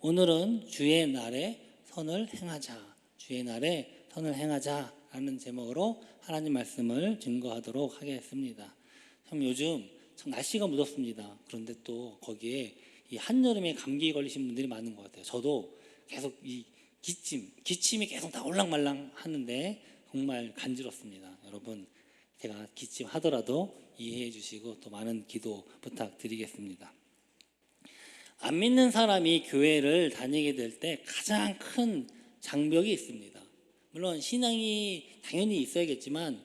오늘은 주의 날에 선을 행하자, 주의 날에 선을 행하자 라는 제목으로 하나님 말씀을 증거하도록 하겠습니다. 참 요즘 참 날씨가 무덥습니다. 그런데 또 거기에 이 한여름에 감기 걸리신 분들이 많은 것 같아요. 저도 계속 이 기침이 계속 다 올랑말랑 하는데 정말 간지럽습니다. 여러분, 제가 기침하더라도 이해해 주시고 또 많은 기도 부탁드리겠습니다. 안 믿는 사람이 교회를 다니게 될 때 가장 큰 장벽이 있습니다. 물론 신앙이 당연히 있어야겠지만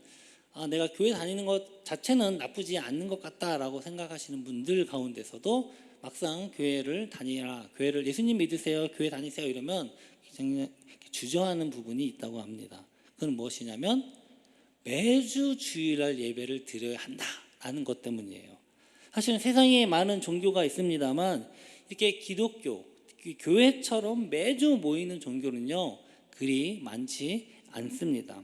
내가 교회 다니는 것 자체는 나쁘지 않는 것 같다라고 생각하시는 분들 가운데서도 막상 교회를 다니라, 교회를 예수님 믿으세요, 교회 다니세요 이러면 굉장히 주저하는 부분이 있다고 합니다. 그건 무엇이냐면 매주 주일날 예배를 드려야 한다라는 것 때문이에요. 사실은 세상에 많은 종교가 있습니다만 이렇게 기독교, 교회처럼 매주 모이는 종교는요 그리 많지 않습니다.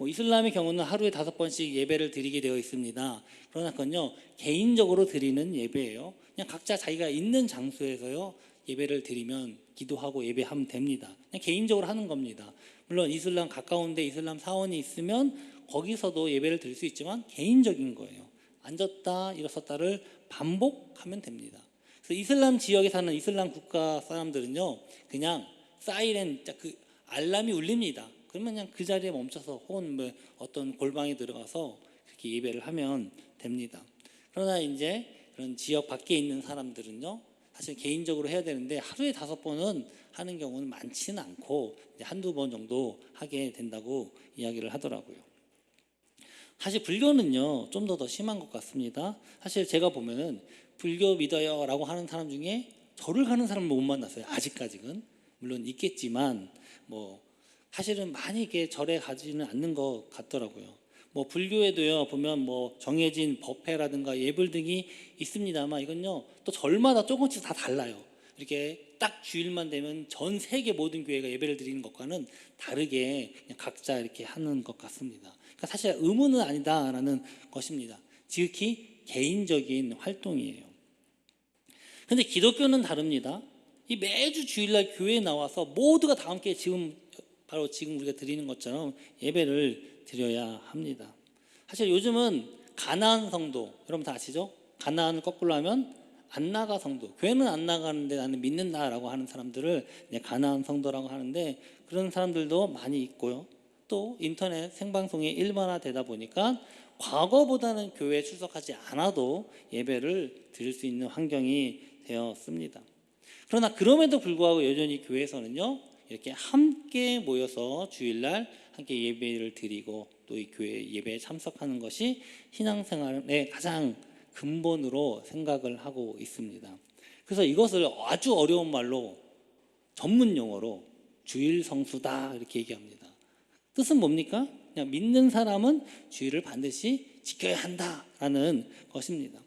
이슬람의 경우는 하루에 5번씩 예배를 드리게 되어 있습니다. 그러나 그건요 개인적으로 드리는 예배예요. 그냥 각자 자기가 있는 장소에서요 예배를 드리면 기도하고 예배하면 됩니다. 그냥 개인적으로 하는 겁니다. 물론 이슬람 가까운데 이슬람 사원이 있으면 거기서도 예배를 드릴 수 있지만 개인적인 거예요. 앉았다 일어섰다를 반복하면 됩니다. 그래서 이슬람 지역에 사는 이슬람 국가 사람들은요 그냥 사이렌 그 알람이 울립니다. 그러면 그냥 그 자리에 멈춰서 혹은 어떤 골방에 들어가서 그렇게 예배를 하면 됩니다. 그러나 이제 그런 지역 밖에 있는 사람들은요 사실 개인적으로 해야 되는데 하루에 5번은 하는 경우는 많지는 않고 한두 번 정도 하게 된다고 이야기를 하더라고요. 사실 불교는요 좀 더 심한 것 같습니다. 사실 제가 보면은 불교 믿어요 라고 하는 사람 중에 절을 가는 사람은 못 만났어요. 아직까지는. 물론 있겠지만 사실은 많이 이렇게 절에 가지는 않는 것 같더라고요. 불교에도요 보면 정해진 법회라든가 예불 등이 있습니다만 이건요 또 절마다 조금씩 다 달라요. 이렇게 딱 주일만 되면 전 세계 모든 교회가 예배를 드리는 것과는 다르게 그냥 각자 이렇게 하는 것 같습니다. 그러니까 사실 의무는 아니다라는 것입니다. 지극히 개인적인 활동이에요. 그런데 기독교는 다릅니다. 이 매주 주일날 교회에 나와서 모두가 다 함께 바로 지금 우리가 드리는 것처럼 예배를 드려야 합니다. 사실 요즘은 가나안 성도, 여러분 다 아시죠? 가나안을 거꾸로 하면 안 나가 성도. 교회는 안 나가는데 나는 믿는다라고 하는 사람들을 가나안 성도라고 하는데 그런 사람들도 많이 있고요. 또 인터넷 생방송이 일반화되다 보니까 과거보다는 교회에 출석하지 않아도 예배를 드릴 수 있는 환경이 되었습니다. 그러나 그럼에도 불구하고 여전히 교회에서는요 이렇게 함께 모여서 주일날 함께 예배를 드리고 또 이 교회 예배에 참석하는 것이 신앙생활의 가장 근본으로 생각을 하고 있습니다. 그래서 이것을 아주 어려운 말로 전문 용어로 주일 성수다 이렇게 얘기합니다. 뜻은 뭡니까? 그냥 믿는 사람은 주일을 반드시 지켜야 한다라는 것입니다.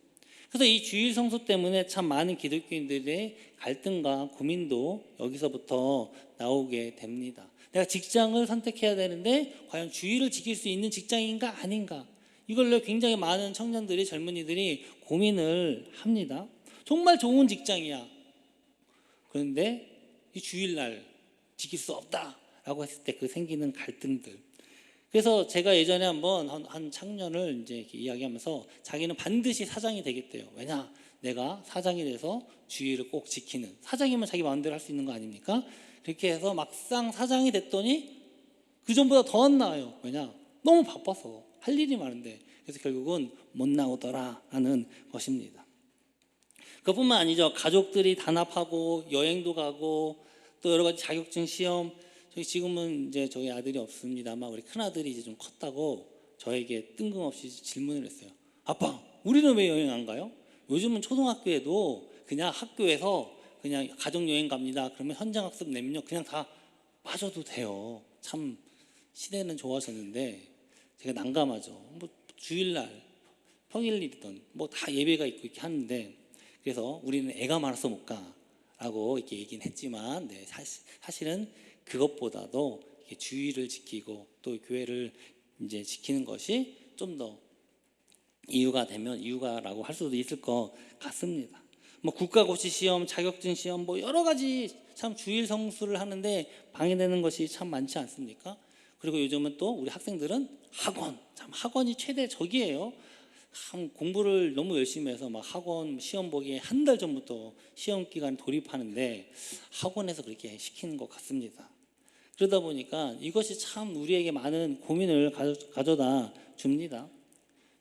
그래서 이 주일 성수 때문에 참 많은 기독교인들의 갈등과 고민도 여기서부터 나오게 됩니다. 내가 직장을 선택해야 되는데 과연 주일을 지킬 수 있는 직장인가 아닌가, 이걸로 굉장히 많은 청년들이, 젊은이들이 고민을 합니다. 정말 좋은 직장이야. 그런데 이 주일날 지킬 수 없다라고 했을 때 그 생기는 갈등들. 그래서 제가 예전에 한번 한 청년을 이제 이렇게 이야기하면서 자기는 반드시 사장이 되겠대요. 왜냐? 내가 사장이 돼서 주일을 꼭 지키는, 사장이면 자기 마음대로 할 수 있는 거 아닙니까? 그렇게 해서 막상 사장이 됐더니 그 전보다 더 안 나아요. 왜냐? 너무 바빠서 할 일이 많은데. 그래서 결국은 못 나오더라라는 것입니다. 그뿐만 아니죠. 가족들이 단합하고 여행도 가고 또 여러 가지 자격증 시험. 지금은 이제 저희 아들이 없습니다만 우리 큰 아들이 이제 좀 컸다고 저에게 뜬금없이 질문을 했어요. 아빠, 우리는 왜 여행 안 가요? 요즘은 초등학교에도 그냥 학교에서 그냥 가족 여행 갑니다. 그러면 현장 학습 내면요 그냥 다 빠져도 돼요. 참 시대는 좋아졌는데 제가 난감하죠. 주일날 평일이든 다 예배가 있고 이렇게 하는데, 그래서 우리는 애가 많아서 못 가라고 이렇게 얘기는 했지만 사실은 그것보다도 주의를 지키고 또 교회를 이제 지키는 것이 좀 더 이유가라고 할 수도 있을 것 같습니다. 뭐 국가고시 시험, 자격증 시험, 뭐 여러 가지 참 주일 성수를 하는데 방해되는 것이 참 많지 않습니까? 그리고 요즘은 또 우리 학생들은 학원, 참 학원이 최대 적이에요. 참 공부를 너무 열심히 해서 막 학원 시험 보기에 한 달 전부터 시험 기간 돌입하는데 학원에서 그렇게 시키는 것 같습니다. 그러다 보니까 이것이 참 우리에게 많은 고민을 가져다 줍니다.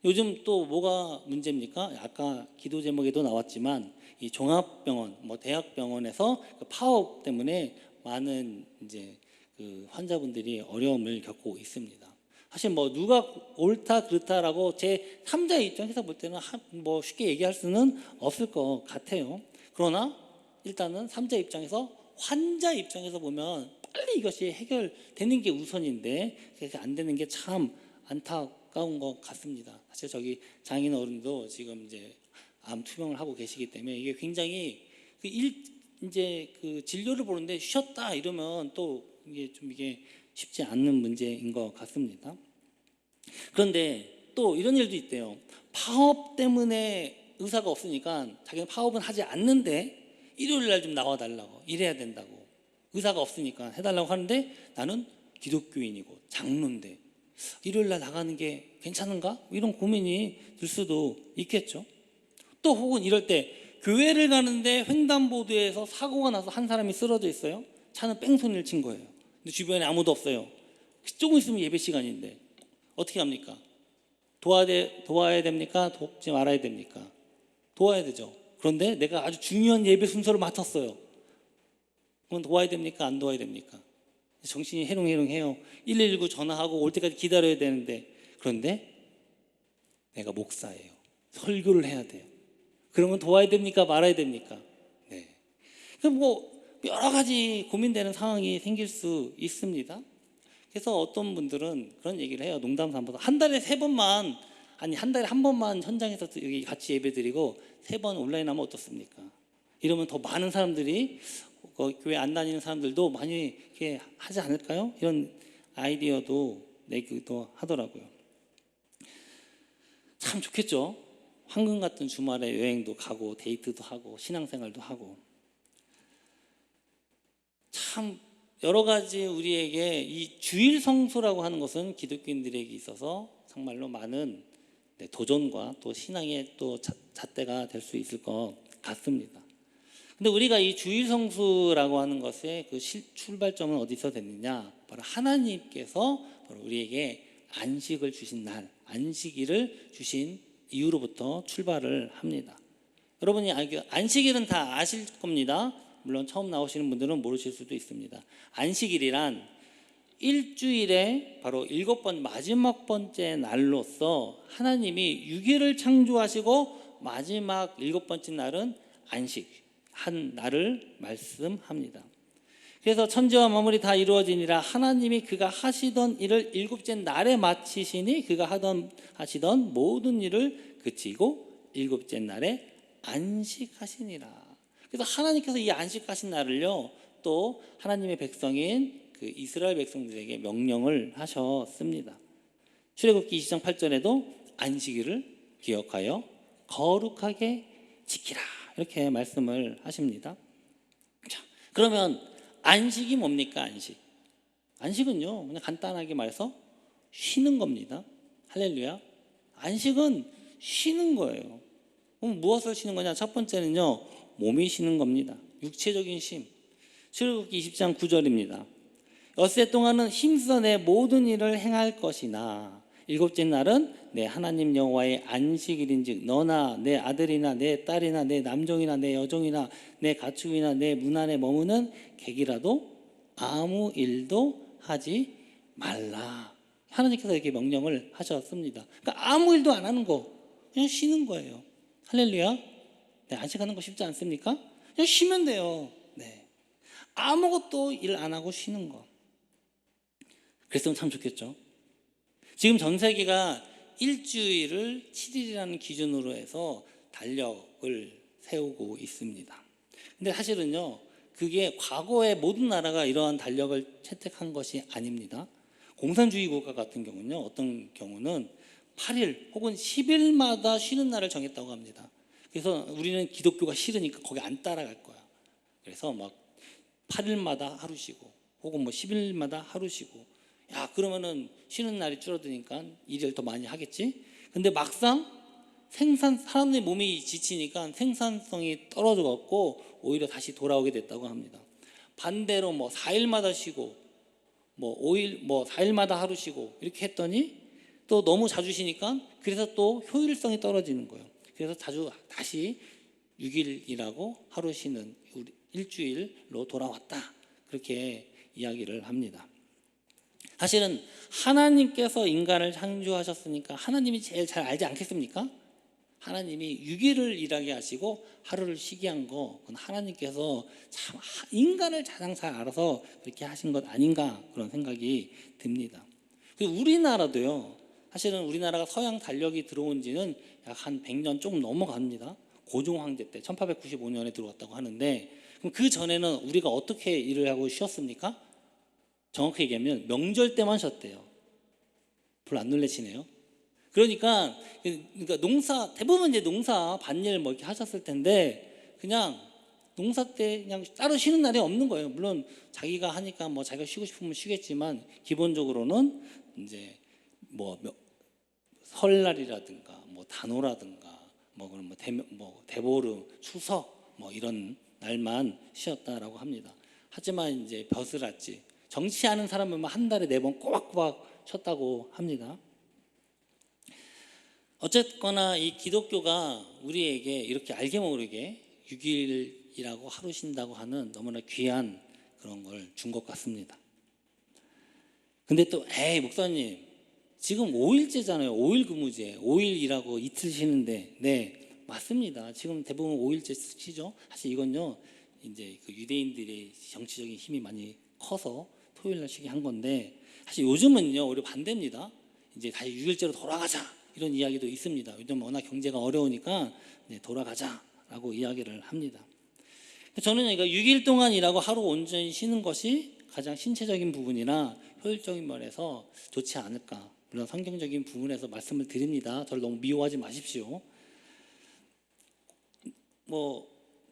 요즘 또 뭐가 문제입니까? 아까 기도 제목에도 나왔지만 이 종합병원, 뭐 대학병원에서 그 파업 때문에 많은 이제 그 환자분들이 어려움을 겪고 있습니다. 사실 뭐 누가 옳다 그렇다라고 제 3자의 입장에서 볼 때는 뭐 쉽게 얘기할 수는 없을 것 같아요. 그러나 일단은 3자 입장에서 환자 입장에서 보면 빨리 이것이 해결되는 게 우선인데 그렇게 안 되는 게 참 안타까운 것 같습니다. 사실 저기 장인 어른도 지금 이제 암 투병을 하고 계시기 때문에 이게 굉장히 이제 그 진료를 보는데 쉬었다 이러면 또 이게 쉽지 않는 문제인 것 같습니다. 그런데 또 이런 일도 있대요. 파업 때문에 의사가 없으니까 자기는 파업은 하지 않는데 일요일 날 좀 나와달라고, 일해야 된다고, 의사가 없으니까 해달라고 하는데 나는 기독교인이고 장로인데 일요일 날 나가는 게 괜찮은가? 이런 고민이 들 수도 있겠죠. 또 혹은 이럴 때 교회를 가는데 횡단보도에서 사고가 나서 한 사람이 쓰러져 있어요. 차는 뺑소니를 친 거예요. 근데 주변에 아무도 없어요. 조금 있으면 예배 시간인데 어떻게 합니까? 도와야 됩니까? 돕지 말아야 됩니까? 도와야 되죠. 그런데 내가 아주 중요한 예배 순서를 맡았어요. 그건 도와야 됩니까? 안 도와야 됩니까? 정신이 해롱해롱해요. 119 전화하고 올 때까지 기다려야 되는데, 그런데 내가 목사예요. 설교를 해야 돼요. 그러면 도와야 됩니까? 말아야 됩니까? 네. 뭐 여러 가지 고민되는 상황이 생길 수 있습니다. 그래서 어떤 분들은 그런 얘기를 해요. 농담 삼아서 한 달에 3번만, 아니 한 달에 한 번만 현장에서 여기 같이 예배드리고 3번 온라인 하면 어떻습니까? 이러면 더 많은 사람들이 교회 안 다니는 사람들도 많이 이렇게 하지 않을까요? 이런 아이디어도 내기도 하더라고요. 참 좋겠죠. 황금 같은 주말에 여행도 가고 데이트도 하고 신앙생활도 하고 참 여러 가지 우리에게 이 주일 성수라고 하는 것은 기독교인들에게 있어서 정말로 많은 도전과 또 신앙의 또 잣대가 될 수 있을 것 같습니다. 근데 우리가 이 주일 성수라고 하는 것의 그 출발점은 어디서 됐느냐? 바로 하나님께서 바로 우리에게 안식을 주신 날, 안식일을 주신 이후로부터 출발을 합니다. 여러분이 안식일은 다 아실 겁니다. 물론 처음 나오시는 분들은 모르실 수도 있습니다. 안식일이란 일주일에 바로 7번 마지막 번째 날로서 하나님이 6일을 창조하시고 마지막 7번째 날은 안식한 날을 말씀합니다. 그래서 천지와 만물이 다 이루어지니라 하나님이 그가 하시던 일을 7째 날에 마치시니 그가 하시던 모든 일을 그치고 7째 날에 안식하시니라. 그래서 하나님께서 이 안식하신 날을요 또 하나님의 백성인 그 이스라엘 백성들에게 명령을 하셨습니다. 출애굽기 20장 8절에도 안식일을 기억하여 거룩하게 지키라 이렇게 말씀을 하십니다. 자, 그러면 안식이 뭡니까? 안식은요 그냥 간단하게 말해서 쉬는 겁니다. 할렐루야. 안식은 쉬는 거예요. 그럼 무엇을 쉬는 거냐? 첫 번째는요 몸이 쉬는 겁니다. 육체적인 쉼. 출애굽기 20장 9절입니다. 엿새 동안은 힘써 내 모든 일을 행할 것이나 7째 날은 내 하나님 여호와의 안식일인즉 너나 내 아들이나 내 딸이나 내 남종이나 내 여종이나 내 가축이나 내 문 안에 머무는 객이라도 아무 일도 하지 말라. 하나님께서 이렇게 명령을 하셨습니다. 그러니까 아무 일도 안 하는 거, 그냥 쉬는 거예요. 할렐루야. 네, 안식하는 거 쉽지 않습니까? 그냥 쉬면 돼요. 네. 아무것도 일 안 하고 쉬는 거. 그랬으면 참 좋겠죠. 지금 전 세계가 일주일을 7일이라는 기준으로 해서 달력을 세우고 있습니다. 근데 사실은요, 그게 과거의 모든 나라가 이러한 달력을 채택한 것이 아닙니다. 공산주의 국가 같은 경우는요, 어떤 경우는 8일 혹은 10일마다 쉬는 날을 정했다고 합니다. 그래서 우리는 기독교가 싫으니까 거기 안 따라갈 거야. 그래서 막 8일마다 하루 쉬고 혹은 뭐 10일마다 하루 쉬고, 야 그러면은 쉬는 날이 줄어드니까 일을 더 많이 하겠지. 근데 막상 사람의 몸이 지치니까 생산성이 떨어져 갖고 오히려 다시 돌아오게 됐다고 합니다. 반대로 뭐 4일마다 쉬고 뭐 5일 뭐 4일마다 하루 쉬고 이렇게 했더니 또 너무 자주 쉬니까 그래서 또 효율성이 떨어지는 거예요. 그래서 자주 다시 6일 일하고 하루 쉬는 일주일로 돌아왔다, 그렇게 이야기를 합니다. 사실은 하나님께서 인간을 창조하셨으니까 하나님이 제일 잘 알지 않겠습니까? 하나님이 6일을 일하게 하시고 하루를 쉬게 한 거, 그건 하나님께서 참 인간을 가장 잘 알아서 그렇게 하신 것 아닌가, 그런 생각이 듭니다. 그리고 우리나라도요, 사실은 우리나라가 서양 달력이 들어온 지는 약 한 100년 조금 넘어갑니다. 고종 황제 때 1895년에 들어왔다고 하는데, 그럼 그 전에는 우리가 어떻게 일을 하고 쉬었습니까? 정확히 얘기하면 명절 때만 쉬었대요. 별로 안 놀라시네요. 그러니까 대부분 이제 농사 밭일 뭐 이렇게 하셨을 텐데, 그냥 농사 때 그냥 따로 쉬는 날이 없는 거예요. 물론 자기가 하니까 뭐 자기가 쉬고 싶으면 쉬겠지만, 기본적으로는 이제 뭐 설날이라든가 뭐 단오라든가 뭐 대보름, 추석 뭐 이런 날만 쉬었다라고 합니다. 하지만 이제 벼슬아치 정치하는 사람은 한 달에 4번 꼬박꼬박 쉬었다고 합니다. 어쨌거나 이 기독교가 우리에게 이렇게 알게 모르게 6일이라고 하루 쉰다고 하는 너무나 귀한 그런 걸 준 것 같습니다. 근데 또 목사님 지금 5일제잖아요. 5일 근무제, 5일 일하고 이틀 쉬는데. 네, 맞습니다. 지금 대부분 5일제 쉬죠. 사실 이건요, 이제 그 유대인들의 정치적인 힘이 많이 커서 토요일 날 쉬게 한 건데, 사실 요즘은요 오히려 반대입니다. 이제 다시 6일제로 돌아가자, 이런 이야기도 있습니다. 요즘 워낙 경제가 어려우니까 돌아가자라고 이야기를 합니다. 저는 6일 동안 일하고 하루 온전히 쉬는 것이 가장 신체적인 부분이나 효율적인 면에서 좋지 않을까. 물론 성경적인 부분에서 말씀을 드립니다. 저를 너무 미워하지 마십시오.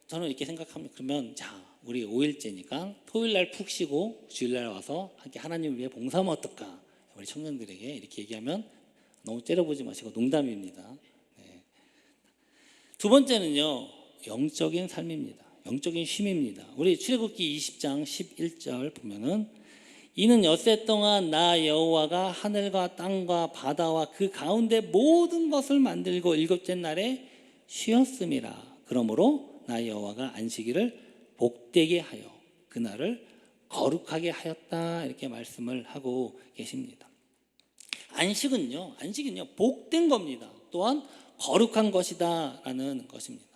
저는 이렇게 생각합니다. 그러면 우리 5일째니까 토요일 날 푹 쉬고 주일 날 와서 함께 하나님을 위해 봉사하면 어떨까? 우리 청년들에게 이렇게 얘기하면 너무 째려보지 마시고 농담입니다. 네. 두 번째는요, 영적인 삶입니다. 영적인 쉼입니다. 우리 출애굽기 20장 11절 보면은, 이는 엿새 동안 나 여호와가 하늘과 땅과 바다와 그 가운데 모든 것을 만들고 7째 날에 쉬었음이라. 그러므로 나 여호와가 안식일을 복되게 하여 그날을 거룩하게 하였다, 이렇게 말씀을 하고 계십니다. 안식은요 복된 겁니다. 또한 거룩한 것이다 라는 것입니다.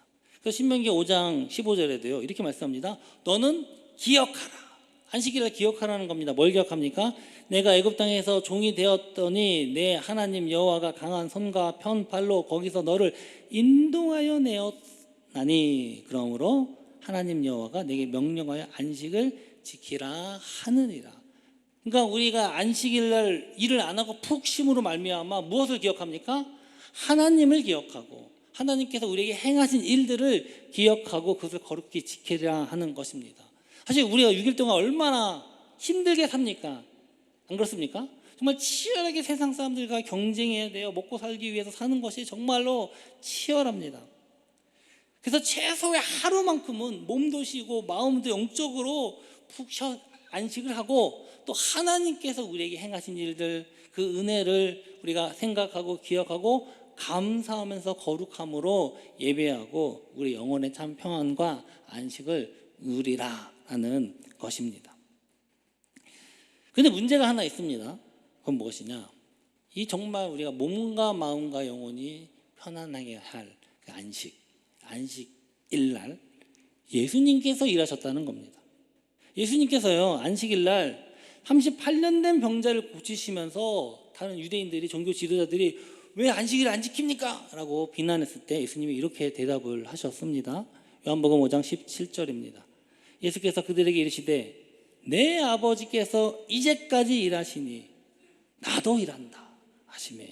그래서 신명기 5장 15절에도요 이렇게 말씀합니다. 너는 기억하라. 안식일을 기억하라는 겁니다. 뭘 기억합니까? 내가 애굽 땅에서 종이 되었더니 내 하나님 여호와가 강한 손과 편 팔로 거기서 너를 인도하여 내었나니, 그러므로 하나님 여호와가 내게 명령하여 안식을 지키라 하느니라. 그러니까 우리가 안식일 날 일을 안 하고 푹 쉼으로 말미암아 무엇을 기억합니까? 하나님을 기억하고 하나님께서 우리에게 행하신 일들을 기억하고 그것을 거룩히 지키라 하는 것입니다. 사실 우리가 6일 동안 얼마나 힘들게 삽니까? 안 그렇습니까? 정말 치열하게 세상 사람들과 경쟁해야 돼요. 먹고 살기 위해서 사는 것이 정말로 치열합니다. 그래서 최소의 하루만큼은 몸도 쉬고 마음도 영적으로 푹 안식을 하고, 또 하나님께서 우리에게 행하신 일들, 그 은혜를 우리가 생각하고 기억하고 감사하면서 거룩함으로 예배하고 우리 영혼의 참 평안과 안식을 누리라 하는 것입니다. 그런데 문제가 하나 있습니다. 그건 무엇이냐? 이 정말 우리가 몸과 마음과 영혼이 편안하게 할 그 안식일날 예수님께서 일하셨다는 겁니다. 예수님께서요 안식일날 38년 된 병자를 고치시면서 다른 유대인들이, 종교 지도자들이 왜 안식일을 안 지킵니까? 라고 비난했을 때 예수님이 이렇게 대답을 하셨습니다. 요한복음 5장 17절입니다. 예수께서 그들에게 이르시되 내 아버지께서 이제까지 일하시니 나도 일한다 하시매.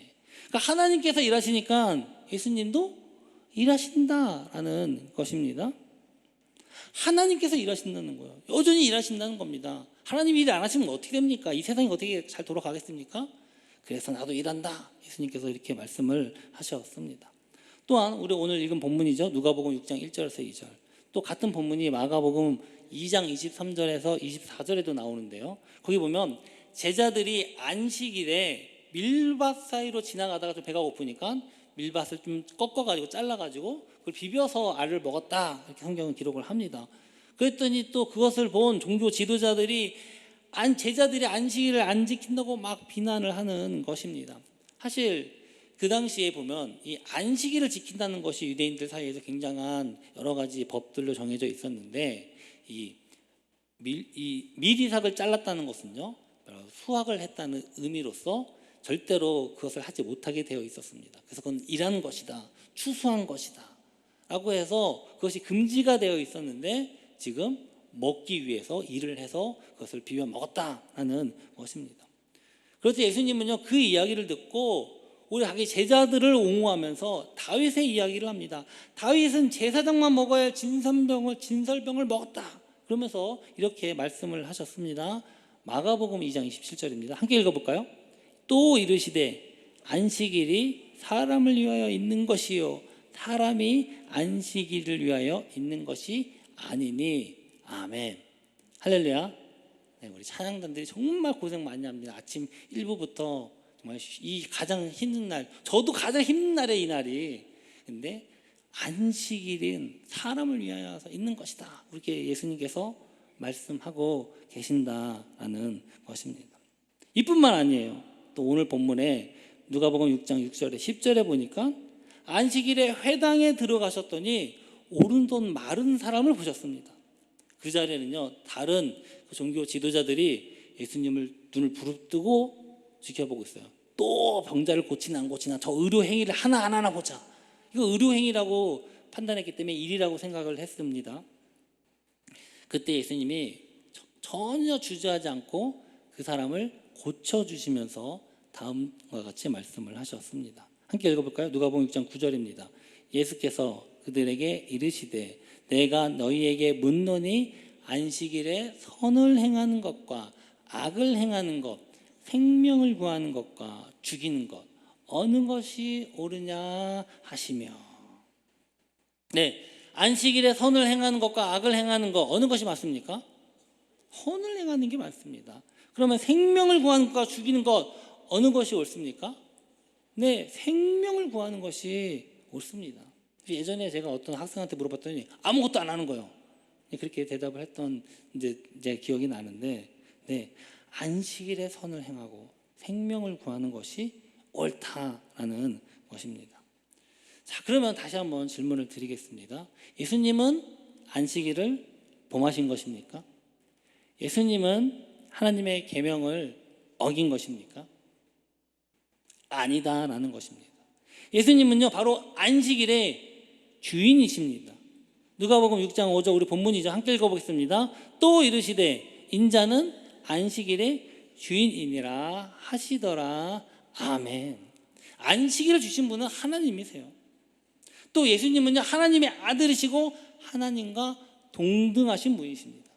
그러니까 하나님께서 일하시니까 예수님도 일하신다라는 것입니다. 하나님께서 일하신다는 거예요. 여전히 일하신다는 겁니다. 하나님이 일 안 하시면 어떻게 됩니까? 이 세상이 어떻게 잘 돌아가겠습니까? 그래서 나도 일한다. 예수님께서 이렇게 말씀을 하셨습니다. 또한 우리 오늘 읽은 본문이죠. 누가복음 6장 1절에서 2절. 또 같은 본문이 마가복음 2장 23절에서 24절에도 나오는데요. 거기 보면 제자들이 안식일에 밀밭 사이로 지나가다가 좀 배가 고프니까 밀밭을 좀 꺾어가지고 잘라가지고 그걸 비벼서 알을 먹었다, 이렇게 성경은 기록을 합니다. 그랬더니 또 그것을 본 종교 지도자들이 제자들이 안식일을 안 지킨다고 막 비난을 하는 것입니다. 사실 그 당시에 보면 이 안식일을 지킨다는 것이 유대인들 사이에서 굉장한 여러 가지 법들로 정해져 있었는데, 이 밀이삭을 잘랐다는 것은요, 수확을 했다는 의미로서 절대로 그것을 하지 못하게 되어 있었습니다. 그래서 그건 일한 것이다, 추수한 것이다 라고 해서 그것이 금지가 되어 있었는데, 지금 먹기 위해서 일을 해서 그것을 비벼 먹었다라는 것입니다. 그래서 예수님은요, 그 이야기를 듣고 우리 자기 제자들을 옹호하면서 다윗의 이야기를 합니다. 다윗은 제사장만 먹어야 할 진설병을 먹었다, 그러면서 이렇게 말씀을 하셨습니다. 마가복음 2장 27절입니다. 함께 읽어볼까요? 또 이르시되 안식일이 사람을 위하여 있는 것이요 사람이 안식일을 위하여 있는 것이 아니니. 아멘. 할렐루야. 네, 우리 찬양단들이 정말 고생 많이 합니다. 아침 1부부터 정말 이 가장 힘든 날, 저도 가장 힘든 날에 이 날이. 근데 안식일은 사람을 위하여 있는 것이다, 이렇게 예수님께서 말씀하고 계신다라는 것입니다. 이뿐만 아니에요. 또 오늘 본문에 누가복음 6장 6절에 10절에 보니까 안식일에 회당에 들어가셨더니 오른손 마른 사람을 보셨습니다. 그 자리에는요, 다른 종교 지도자들이 예수님을 눈을 부릅뜨고 지켜보고 있어요. 또 병자를 고치나 안 고치나, 저 의료 행위를 하나하나 보자. 이거 의료 행위라고 판단했기 때문에 일이라고 생각을 했습니다. 그때 예수님이 전혀 주저하지 않고 그 사람을 고쳐주시면서 다음과 같이 말씀을 하셨습니다. 함께 읽어볼까요? 누가복음 6장 9절입니다. 예수께서 그들에게 이르시되 내가 너희에게 묻노니 안식일에 선을 행하는 것과 악을 행하는 것, 생명을 구하는 것과 죽이는 것, 어느 것이 옳으냐 하시며. 네, 안식일에 선을 행하는 것과 악을 행하는 것, 어느 것이 맞습니까? 선을 행하는 게 맞습니다. 그러면 생명을 구하는 것과 죽이는 것, 어느 것이 옳습니까? 네, 생명을 구하는 것이 옳습니다. 예전에 제가 어떤 학생한테 물어봤더니 아무것도 안 하는 거예요. 그렇게 대답을 했던 이제 기억이 나는데, 네, 안식일에 선을 행하고 생명을 구하는 것이 옳다라는 것입니다. 자, 그러면 다시 한번 질문을 드리겠습니다. 예수님은 안식일을 범하신 것입니까? 예수님은 하나님의 계명을 어긴 것입니까? 아니다라는 것입니다. 예수님은요, 바로 안식일의 주인이십니다. 누가복음 6장 5절, 우리 본문이죠. 함께 읽어보겠습니다. 또 이르시되 인자는 안식일의 주인이니라 하시더라. 아멘. 안식일을 주신 분은 하나님이세요. 또 예수님은요, 하나님의 아들이시고 하나님과 동등하신 분이십니다.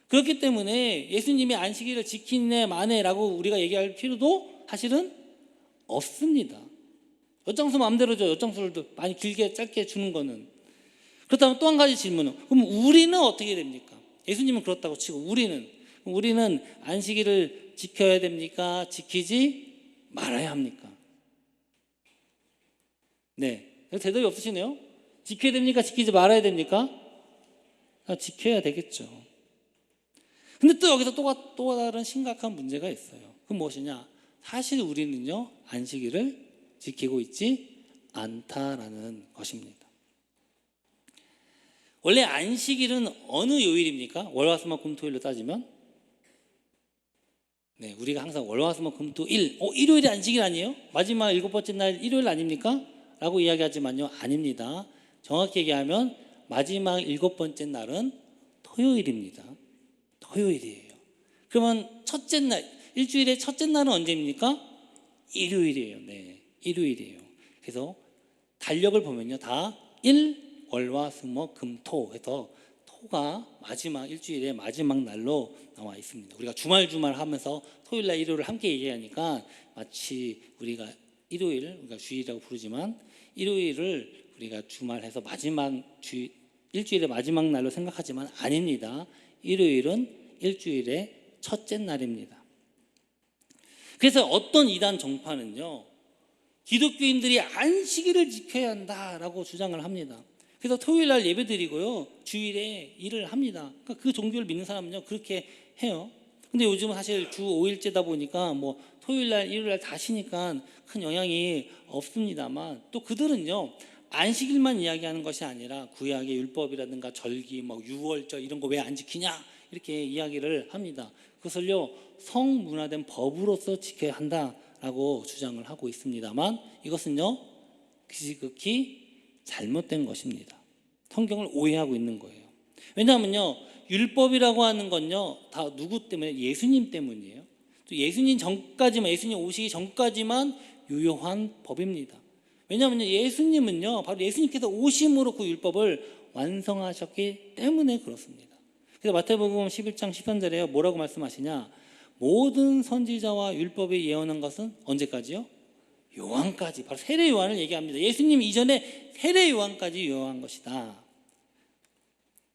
그렇기 때문에 예수님이 안식일을 지키네 마네라고 우리가 얘기할 필요도 사실은 없습니다. 엿장수 마음대로죠. 엿장수를 많이 길게 짧게 주는 거는. 그렇다면 또 한 가지 질문은, 그럼 우리는 어떻게 됩니까? 예수님은 그렇다고 치고 우리는 안식일을 지켜야 됩니까? 지키지 말아야 합니까? 네, 대답이 없으시네요. 지켜야 됩니까? 지키지 말아야 됩니까? 지켜야 되겠죠. 근데 또 여기서 또 다른 심각한 문제가 있어요. 그건 무엇이냐? 사실 우리는요, 안식일을 지키고 있지 않다라는 것입니다. 원래 안식일은 어느 요일입니까? 월화수목금토일로 따지면, 네, 우리가 항상 월화수목금토일, 일요일이 안식일 아니에요? 마지막 7번째 날 일요일 아닙니까? 라고 이야기하지만요, 아닙니다. 정확히 얘기하면 마지막 7번째 날은 토요일입니다. 토요일이에요. 그러면 첫째 날, 일주일의 첫째 날은 언제입니까? 일요일이에요. 네, 일요일이에요. 그래서 달력을 보면요, 다 일, 월화 수목 금 토 해서 토가 마지막 일주일의 마지막 날로 나와 있습니다. 우리가 주말 하면서 토요일날 일요일을 함께 얘기하니까 마치 우리가 일요일, 우리가 주일이라고 부르지만 일요일을 우리가 주말해서 일주일의 마지막 날로 생각하지만 아닙니다. 일요일은 일주일의 첫째 날입니다. 그래서 어떤 이단 정파는요, 기독교인들이 안식일을 지켜야 한다라고 주장을 합니다. 그래서 토요일 날 예배 드리고요, 주일에 일을 합니다. 그러니까 그 종교를 믿는 사람은요 그렇게 해요. 근데 요즘은 사실 주 5일제다 보니까 뭐 토요일 날 일요일 날 다 쉬니까 큰 영향이 없습니다만, 또 그들은요 안식일만 이야기하는 것이 아니라 구약의 율법이라든가 절기, 뭐 유월절 이런 거 왜 안 지키냐 이렇게 이야기를 합니다. 그것을요 성문화된 법으로서 지켜야 한다라고 주장을 하고 있습니다만, 이것은요 지극히 잘못된 것입니다. 성경을 오해하고 있는 거예요. 왜냐하면요 율법이라고 하는 건요 다 누구 때문에? 예수님 때문이에요. 또 예수님 전까지만, 예수님 오시기 전까지만 유효한 법입니다. 왜냐하면 예수님은요 바로 예수님께서 오심으로 그 율법을 완성하셨기 때문에 그렇습니다. 그래서 마태복음 11장 13절에 뭐라고 말씀하시냐? 모든 선지자와 율법이 예언한 것은 언제까지요? 요한까지. 바로 세례 요한을 얘기합니다. 예수님 이전에 세례 요한까지 요한 것이다.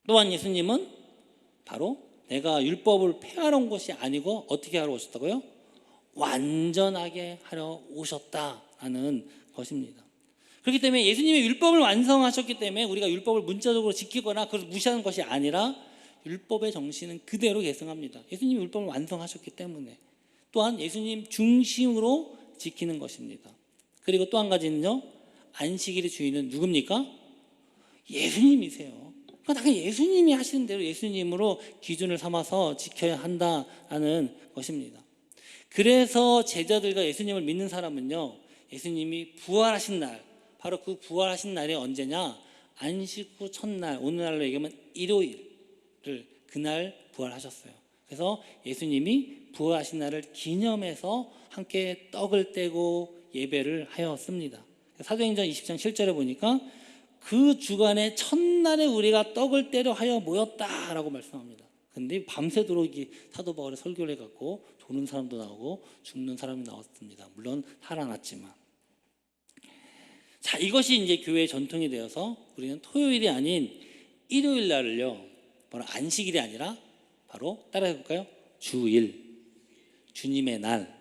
또한 예수님은 바로 내가 율법을 폐하러 온 것이 아니고 어떻게 하러 오셨다고요? 완전하게 하러 오셨다라는 것입니다. 그렇기 때문에 예수님이 율법을 완성하셨기 때문에 우리가 율법을 문자적으로 지키거나 그걸 무시하는 것이 아니라 율법의 정신은 그대로 계승합니다. 예수님이 율법을 완성하셨기 때문에. 또한 예수님 중심으로 지키는 것입니다. 그리고 또 한 가지는요, 안식일의 주인은 누굽니까? 예수님이세요. 그러니까 당연히 예수님이 하시는 대로 예수님으로 기준을 삼아서 지켜야 한다는 것입니다. 그래서 제자들과 예수님을 믿는 사람은요, 예수님이 부활하신 날, 바로 그 부활하신 날이 언제냐? 안식 후 첫날, 오늘날로 얘기하면 일요일을 그날 부활하셨어요. 그래서 예수님이 부활하신 날을 기념해서 함께 떡을 떼고 예배를 하였습니다. 사도행전 20장 7절에 보니까 그 주간의 첫날에 우리가 떡을 떼려 하여 모였다라고 말씀합니다. 근데 밤새도록 사도 바울의 설교를 해갖고 도는 사람도 나오고 죽는 사람이 나왔습니다. 물론 살아났지만. 자, 이것이 이제 교회의 전통이 되어서 우리는 토요일이 아닌 일요일 날을요, 바로 안식일이 아니라 바로 따라해 볼까요? 주일, 주님의 날,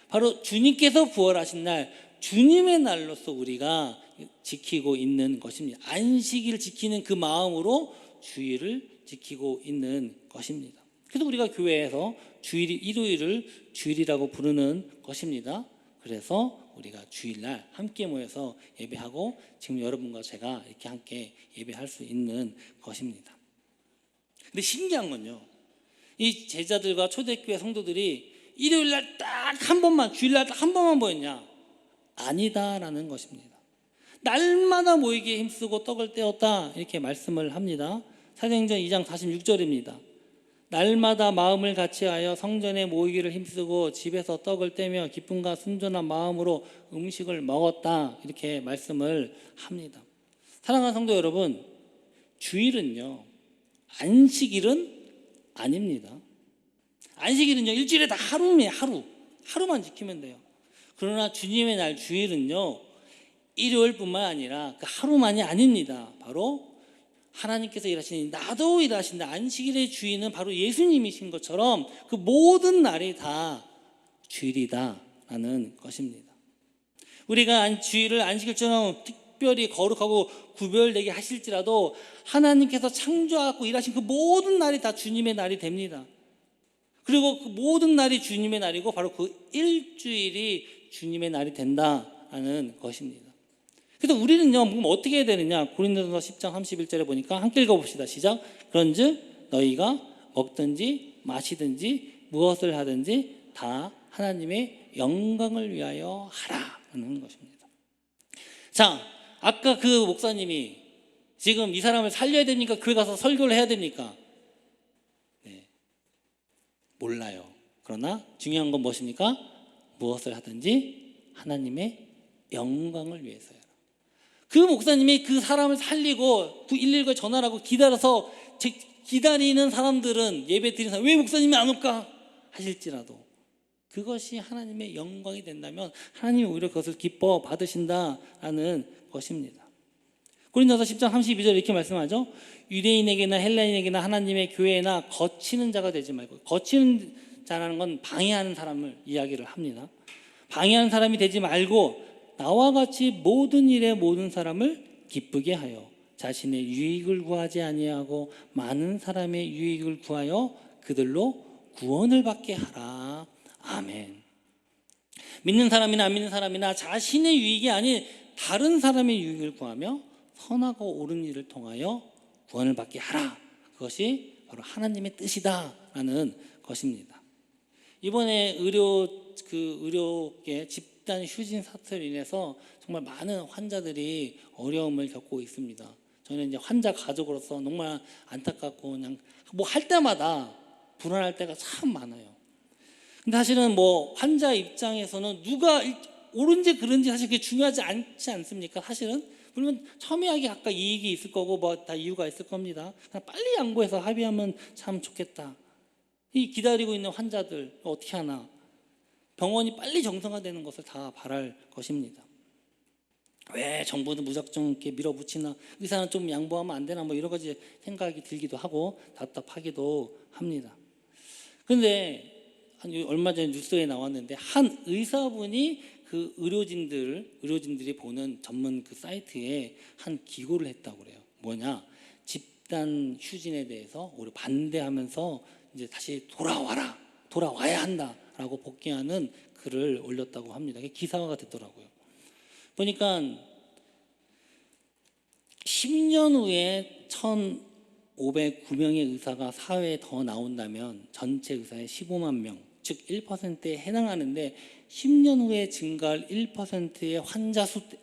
바로 주님께서 부활하신 날, 주님의 날로서 우리가 지키고 있는 것입니다. 안식일을 지키는 그 마음으로 주일을 지키고 있는 것입니다. 그래서 우리가 교회에서 일요일을 주일이라고 부르는 것입니다. 그래서 우리가 주일날 함께 모여서 예배하고 지금 여러분과 제가 이렇게 함께 예배할 수 있는 것입니다. 근데 신기한 건요, 이 제자들과 초대교회 성도들이 일요일날 딱 한 번만, 주일날 딱 한 번만 모였냐? 아니다라는 것입니다. 날마다 모이기에 힘쓰고 떡을 떼었다 이렇게 말씀을 합니다. 사도행전 2장 46절입니다. 날마다 마음을 같이하여 성전에 모이기를 힘쓰고 집에서 떡을 떼며 기쁨과 순전한 마음으로 음식을 먹었다 이렇게 말씀을 합니다. 사랑하는 성도 여러분, 주일은요 안식일은 아닙니다. 안식일은요 일주일에 다 하루만 지키면 돼요. 그러나 주님의 날 주일은요 일요일뿐만 아니라 그 하루만이 아닙니다. 바로 하나님께서 일하시는, 나도 일하신다. 안식일의 주인은 바로 예수님이신 것처럼 그 모든 날이 다 주일이다라는 것입니다. 우리가 주일을 안식일처럼 특별히 거룩하고 구별되게 하실지라도 하나님께서 창조하고 일하신 그 모든 날이 다 주님의 날이 됩니다. 그리고 그 모든 날이 주님의 날이고 바로 그 일주일이 주님의 날이 된다는 것입니다. 그래서 우리는요, 그럼 어떻게 해야 되느냐? 고린도전서 10장 31절에 보니까 함께 읽어봅시다. 시작. 그런즉 너희가 먹든지 마시든지 무엇을 하든지 다 하나님의 영광을 위하여 하라는 것입니다. 자, 아까 그 목사님이 지금 이 사람을 살려야 됩니까? 교회 가서 설교를 해야 됩니까? 네, 몰라요. 그러나 중요한 건 무엇입니까? 무엇을 하든지 하나님의 영광을 위해서요. 그 목사님이 그 사람을 살리고 119에 전화를 하고 기다려서 기다리는 사람들은, 예배 드리는 사람, 왜 목사님이 안 올까 하실지라도 그것이 하나님의 영광이 된다면 하나님이 오히려 그것을 기뻐 받으신다라는 것입니다. 고린도서 10장 32절 이렇게 말씀하죠. 유대인에게나 헬라인에게나 하나님의 교회나 거치는 자가 되지 말고, 거치는 자라는 건 방해하는 사람을 이야기를 합니다. 방해하는 사람이 되지 말고 나와 같이 모든 일에 모든 사람을 기쁘게 하여 자신의 유익을 구하지 아니하고 많은 사람의 유익을 구하여 그들로 구원을 받게 하라. 아멘. 믿는 사람이나 안 믿는 사람이나 자신의 유익이 아닌 다른 사람의 유익을 구하며 선하고 옳은 일을 통하여 구원을 받게 하라. 그것이 바로 하나님의 뜻이다라는 것입니다. 이번에 의료계 집단 휴진 사태로 인해서 정말 많은 환자들이 어려움을 겪고 있습니다. 저는 이제 환자 가족으로서 정말 안타깝고 그냥 뭐 할 때마다 불안할 때가 참 많아요. 근데 사실은 뭐 환자 입장에서는 누가 옳은지 그른지 사실 그게 중요하지 않지 않습니까? 사실은 물론 첨예하게 각각 이익이 있을 거고 뭐 다 이유가 있을 겁니다. 그냥 빨리 양보해서 합의하면 참 좋겠다. 이 기다리고 있는 환자들 어떻게 하나, 병원이 빨리 정상화되는 것을 다 바랄 것입니다. 왜 정부는 무작정 이렇게 밀어붙이나, 의사는 좀 양보하면 안 되나, 뭐 여러 가지 생각이 들기도 하고 답답하기도 합니다. 그런데 얼마 전에 뉴스에 나왔는데 한 의사분이 그 의료진들이 보는 전문 그 사이트에 한 기고를 했다고 그래요. 뭐냐, 집단 휴진에 대해서 오히려 반대하면서 이제 다시 돌아와야 한다라고 복귀하는 글을 올렸다고 합니다. 그게 기사화가 됐더라고요. 보니까 10년 후에 1,509명의 의사가 사회에 더 나온다면 전체 의사의 15만 명, 즉 1%에 해당하는데 10년 후에 증가할 1%의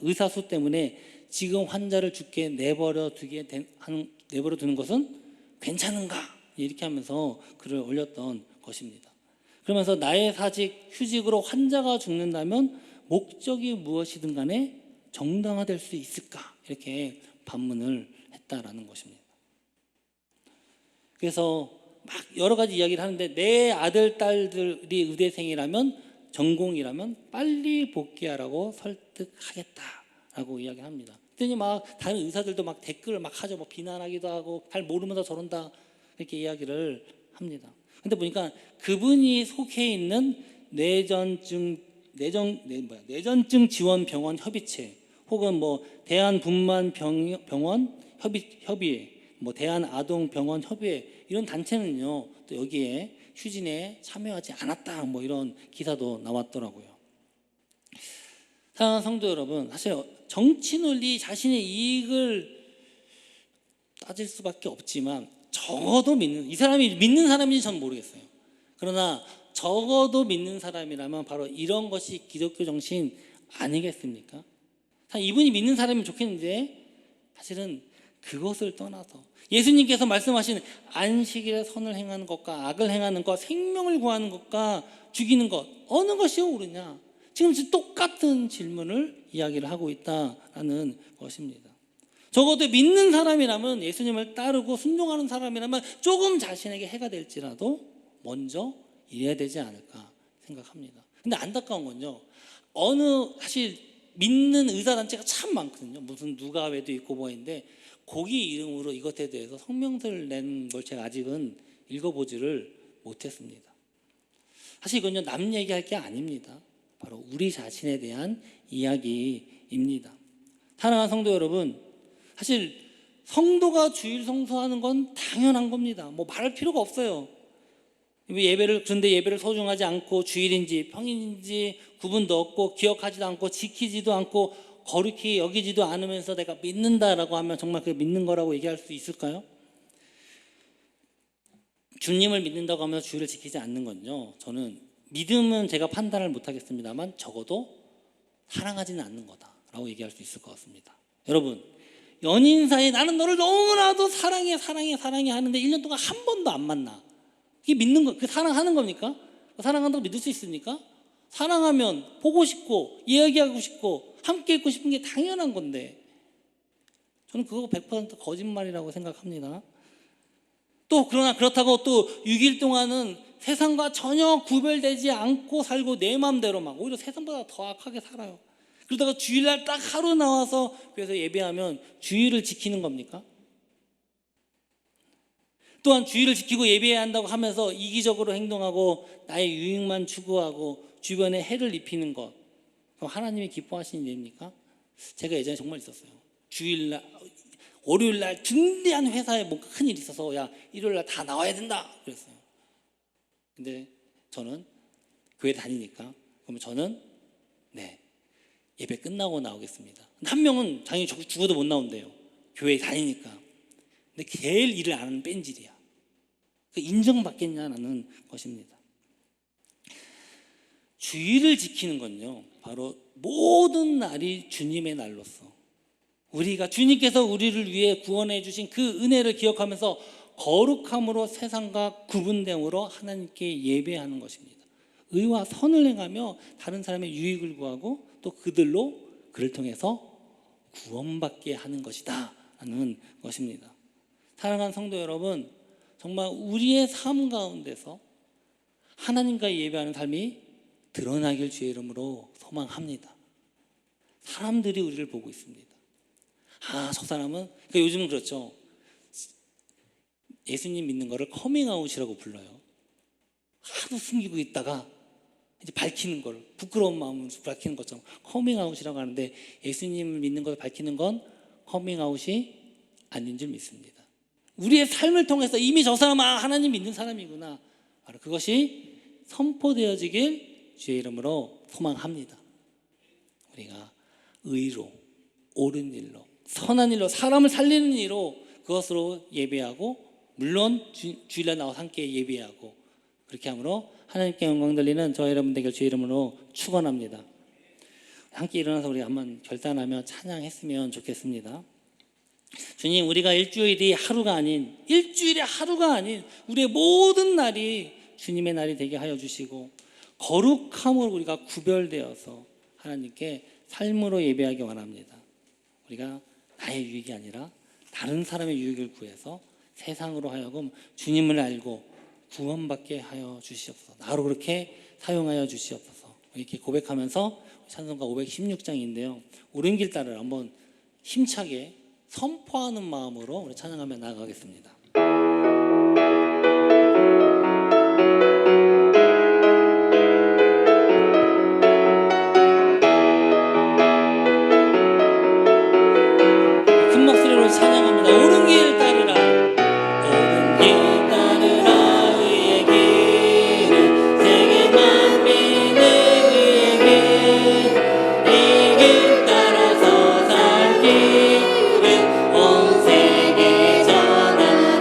의사 수 때문에 지금 환자를 죽게 내버려 두는 것은 괜찮은가? 이렇게 하면서 글을 올렸던 것입니다. 그러면서 나의 휴직으로 환자가 죽는다면 목적이 무엇이든 간에 정당화될 수 있을까? 이렇게 반문을 했다라는 것입니다. 그래서 막 여러 가지 이야기를 하는데, 내 아들, 딸들이 의대생이라면, 전공이라면 빨리 복귀하라고 설득하겠다라고 이야기합니다. 그랬더니 막 다른 의사들도 막 댓글을 막 하죠. 뭐 비난하기도 하고, 잘 모르면서 저런다 이렇게 이야기를 합니다. 근데 보니까 그분이 속해 있는 내전증 지원 병원 협의체, 혹은 뭐 대한분만 병원 협의회, 뭐 대한아동병원 협의회, 이런 단체는요 또 여기에 휴진에 참여하지 않았다, 뭐 이런 기사도 나왔더라고요. 사랑하는 성도 여러분, 사실 정치 논리, 자신의 이익을 따질 수밖에 없지만, 적어도 이 사람이 믿는 사람인지 전 모르겠어요. 그러나 적어도 믿는 사람이라면 바로 이런 것이 기독교 정신 아니겠습니까? 이분이 믿는 사람이면 좋겠는데, 사실은 그것을 떠나서 예수님께서 말씀하신 안식일에 선을 행하는 것과 악을 행하는 것, 생명을 구하는 것과 죽이는 것, 어느 것이 옳으냐? 지금 똑같은 질문을 이야기를 하고 있다라는 것입니다. 적어도 믿는 사람이라면, 예수님을 따르고 순종하는 사람이라면 조금 자신에게 해가 될지라도 먼저 이래야 되지 않을까 생각합니다. 근데 안타까운 건요, 사실 믿는 의사단체가 참 많거든요. 무슨 누가외도 있고 뭐인데, 거기 이름으로 이것에 대해서 성명서를 낸 걸 제가 아직은 읽어보지를 못했습니다. 사실 이건요, 남 얘기할 게 아닙니다. 바로 우리 자신에 대한 이야기입니다. 사랑하는 성도 여러분, 사실 성도가 주일 성수하는 건 당연한 겁니다. 뭐 말할 필요가 없어요. 그런데 예배를 소중하지 않고 주일인지 평일인지 구분도 없고 기억하지도 않고 지키지도 않고 거룩히 여기지도 않으면서 내가 믿는다라고 하면 정말 그 믿는 거라고 얘기할 수 있을까요? 주님을 믿는다고 하면서 주일을 지키지 않는 건요, 저는 믿음은 제가 판단을 못하겠습니다만 적어도 사랑하지는 않는 거다라고 얘기할 수 있을 것 같습니다. 여러분, 연인 사이에 나는 너를 너무나도 사랑해 하는데 1년 동안 한 번도 안 만나. 이게 믿는 거, 그 사랑하는 겁니까? 사랑한다고 믿을 수 있습니까? 사랑하면 보고 싶고 이야기하고 싶고 함께 있고 싶은 게 당연한 건데, 저는 그거 100% 거짓말이라고 생각합니다. 또 그러나 그렇다고 또 6일 동안은 세상과 전혀 구별되지 않고 살고 내 마음대로 막 오히려 세상보다 더 악하게 살아요. 그러다가 주일날 딱 하루 나와서 그래서 예배하면 주일을 지키는 겁니까? 또한 주일을 지키고 예배해야 한다고 하면서 이기적으로 행동하고 나의 유익만 추구하고 주변에 해를 입히는 것, 그럼 하나님이 기뻐하시는 일입니까? 제가 예전에 정말 있었어요. 주일날, 월요일날 중대한 회사에 뭔가 큰일이 있어서 야 일요일날 다 나와야 된다 그랬어요. 근데 저는 교회 다니니까 그러면 저는 네 예배 끝나고 나오겠습니다. 한 명은 당연히 죽어도 못 나온대요. 교회 다니니까. 근데 제일 일을 안 하는 뺀질이야. 인정받겠냐는 것입니다. 주일을 지키는 건요 바로 모든 날이 주님의 날로서 우리가 주님께서 우리를 위해 구원해 주신 그 은혜를 기억하면서 거룩함으로 세상과 구분됨으로 하나님께 예배하는 것입니다. 의와 선을 행하며 다른 사람의 유익을 구하고 또 그를 통해서 구원받게 하는 것이다 하는 것입니다. 사랑하는 성도 여러분, 정말 우리의 삶 가운데서 하나님과 예배하는 삶이 드러나길 주의 이름으로 소망합니다. 사람들이 우리를 보고 있습니다. 저 사람은 그러니까 요즘은 그렇죠. 예수님 믿는 거를 커밍아웃이라고 불러요. 하도 숨기고 있다가 이제 밝히는 걸, 부끄러운 마음을 밝히는 것처럼 커밍아웃이라고 하는데 예수님을 믿는 것을 밝히는 건 커밍아웃이 아닌 줄 믿습니다. 우리의 삶을 통해서 이미 저 사람은 하나님 믿는 사람이구나, 바로 그것이 선포되어지길 주의 이름으로 소망합니다. 우리가 의로, 옳은 일로, 선한 일로, 사람을 살리는 일로 그것으로 예배하고, 물론 주일날 나와서 함께 예배하고, 그렇게 함으로 하나님께 영광 돌리는 저와 여러분 되길 주의 이름으로 축원합니다. 함께 일어나서 우리 한번 결단하며 찬양했으면 좋겠습니다. 주님, 우리가 일주일의 하루가 아닌 우리의 모든 날이 주님의 날이 되게 하여 주시고, 거룩함으로 우리가 구별되어서 하나님께 삶으로 예배하기 원합니다. 우리가 나의 유익이 아니라 다른 사람의 유익을 구해서 세상으로 하여금 주님을 알고 구원받게 하여 주시옵소서. 나로 그렇게 사용하여 주시옵소서. 이렇게 고백하면서 찬송가 516장인데요 옳은 길 따라 한번 힘차게 선포하는 마음으로 우리 찬양하며 나아가겠습니다. 큰 목소리로 찬양합니다. 옳은 길 따르라, 옳은 길 따르라. 의의 길은 세계 만민을 위의 길, 이 길 따라서 살 길은 온 세계 전한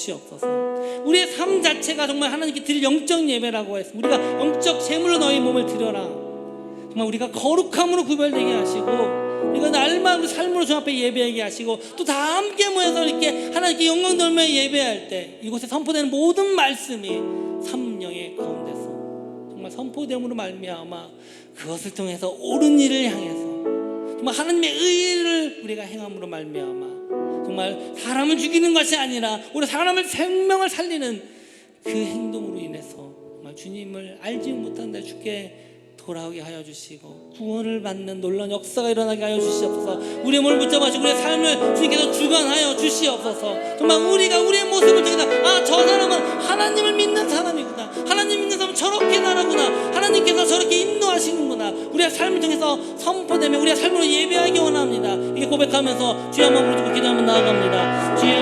주시옵소서. 우리의 삶 자체가 정말 하나님께 드릴 영적 예배라고 했습니다. 우리가 영적 제물로 너희 몸을 드려라. 정말 우리가 거룩함으로 구별되게 하시고 우리가 날마다 삶으로 주 앞에 예배하게 하시고 또 다 함께 모여서 이렇게 하나님께 영광 돌며 예배할 때 이곳에 선포되는 모든 말씀이 삼령의 가운데서 정말 선포됨으로 말미암아 그것을 통해서 옳은 일을 향해서 정말 하나님의 의를 우리가 행함으로 말미암아 정말 사람을 죽이는 것이 아니라 우리 사람을 생명을 살리는 그 행동으로 인해서 정말 주님을 알지 못한다 주께 돌아오게 하여 주시고 구원을 받는 놀라운 역사가 일어나게 하여 주시옵소서. 우리의 몸을 붙잡아주시고 우리의 삶을 주님께서 주관하여 주시옵소서. 정말 우리가 우리의 모습을 통해서 저 사람은 하나님을 믿는 사람이구나, 하나님 믿는 사람은 저렇게 나라구나, 하나님께서 저렇게 인도하시는구나, 우리의 삶을 통해서 선포되며 우리의 삶으로 예배하기 원합니다. 이게 고백하면서 주여 한번 부르고 기도하면 나아갑니다. 주여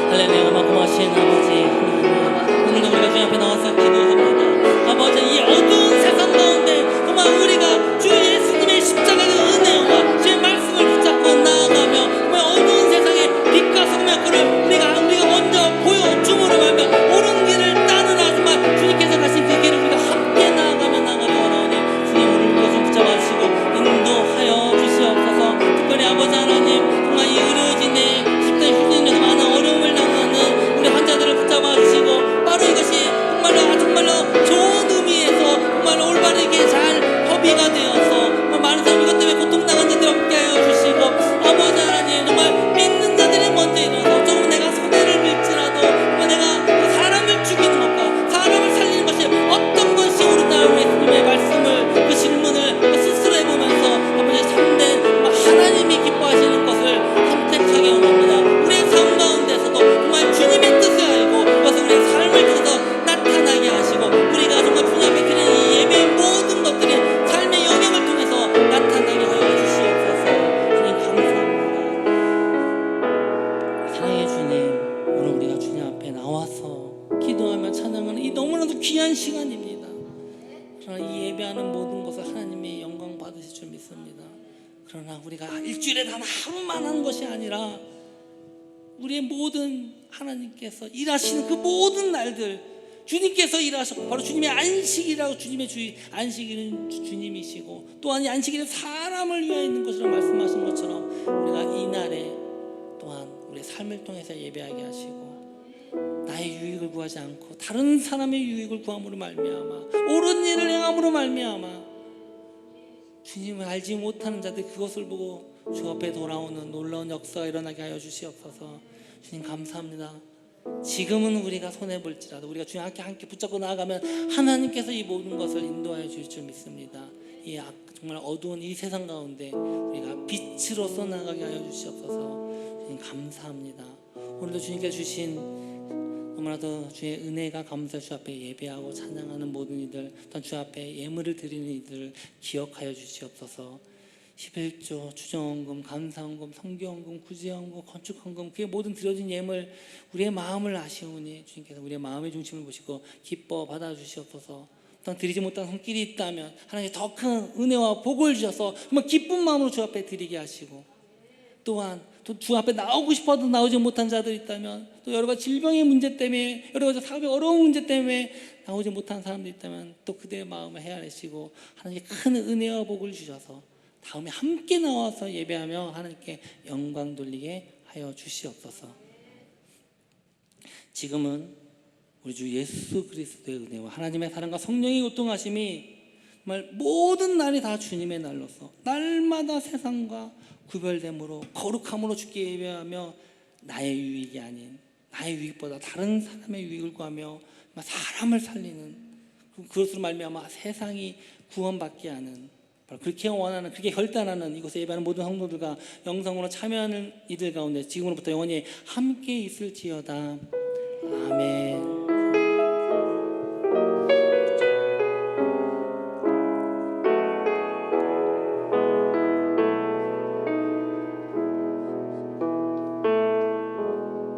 할렐루야. 고마우신 아버지, 오늘도 우리가 주님 앞에 나와서 기도합니다. 아버지, 이 어두운 세상 가운데 정말 우리가 주 예수님의 십자가의 은혜와 주의 말씀을 붙잡고 나아가며 정말 어두운 세상에 빛과 소금의 꿀을 우리가 먼저 보여줌으로 말며 옳은 길을 따르라. 정말 주님께서 가신 그 길을 우리가 함께 나아가며 원하오니 주님 오늘 그것을 붙잡아 주시고 인도하여 주시옵소서. 특별히 아버지 하나님, 정말 이 의료진의 집단 휴진에서 많은 어려움을 당하는 우리 환자들을 붙잡아 주시고 바로 이것이 정말로 좋은 의미에서 정말로 올바르게 잘 협의가 되어서 많은 사람이 이것 때문에 고통당한 자들이 없게 하여 주시고 아버지 하나님, 정말 믿는 자들이 먼저 일어나서 조금 내가 손해를 빌지라도 내가 사람을 죽이는 것과 사람을 살리는 것이 어떤 것이 옳으냐 우리 예수님의 말씀을 그 질문을 스스로 해보면서 아버지 참된 하나님이 기뻐하시는 것을 선택하게 원합니다. 우리의 삶 가운데서도 정말 주님의 뜻을 알고 그것을 우리의 삶을 통해서 나타나게 하시고 우리가 정말 주님 앞에 드리는 이 예배의 모든 것들이 삶의 영역을 통해서 나타나게 하여 주시옵소서. 주님 감사합니다. 사랑의 주님, 오늘 우리가 주님 앞에 나와서 기도하며 찬양하는 이 너무나도 귀한 시간입니다. 그러나 이 예배하는 모든 것을 하나님의 영광 받으실 줄 믿습니다. 그러나 우리가 일주일에 단 하루만 하는 것이 아니라 우리의 모든 하나님께서 일하시는 그 모든 날들 주님께서 일하셨고 바로 주님의 안식이라고, 주님의 안식일은 주님이시고 또한 이 안식일은 사람을 위하여 있는 것이라고 말씀하신 것처럼 우리가 이 날에 또한 우리의 삶을 통해서 예배하게 하시고 나의 유익을 구하지 않고 다른 사람의 유익을 구함으로 말미암아 옳은 일을 행함으로 말미암아 주님을 알지 못하는 자들 그것을 보고 주 앞에 돌아오는 놀라운 역사가 일어나게 하여 주시옵소서. 주님 감사합니다. 지금은 우리가 손해볼지라도 우리가 주님 함께 붙잡고 나아가면 하나님께서 이 모든 것을 인도하여 주실 줄 믿습니다. 이 정말 어두운 이 세상 가운데 우리가 빛으로서 나아가게 하여 주시옵소서. 주님 감사합니다. 오늘도 주님께서 주신 너무나도 주의 은혜가 감사 주 앞에 예배하고 찬양하는 모든 이들 또한 주 앞에 예물을 드리는 이들을 기억하여 주시옵소서. 11조, 추정헌금, 감사헌금, 성교헌금, 구제헌금, 건축헌금 그의 모든 드려진 예물 우리의 마음을 아시오니 주님께서 우리의 마음의 중심을 보시고 기뻐 받아주시옵소서. 또한 드리지 못한 손길이 있다면 하나님 더 큰 은혜와 복을 주셔서 정말 기쁜 마음으로 주 앞에 드리게 하시고 또한 또 주 앞에 나오고 싶어도 나오지 못한 자들이 있다면 또 여러 가지 질병의 문제 때문에 여러 가지 사업의 어려운 문제 때문에 나오지 못한 사람들이 있다면 또 그들의 마음을 헤아리시고 하나님께 큰 은혜와 복을 주셔서 다음에 함께 나와서 예배하며 하나님께 영광 돌리게 하여 주시옵소서. 지금은 우리 주 예수 그리스도의 은혜와 하나님의 사랑과 성령의 교통하심이 정말 모든 날이 다 주님의 날로서 날마다 세상과 구별됨으로 거룩함으로 주께 예배하며 나의 유익이 아닌 나의 유익보다 다른 사람의 유익을 구하며 사람을 살리는 그것으로 말미암아 세상이 구원받게 하는 그렇게 원하는 그렇게 결단하는 이곳에 예배하는 모든 성도들과 영상으로 참여하는 이들 가운데 지금으로부터 영원히 함께 있을지어다. 아멘.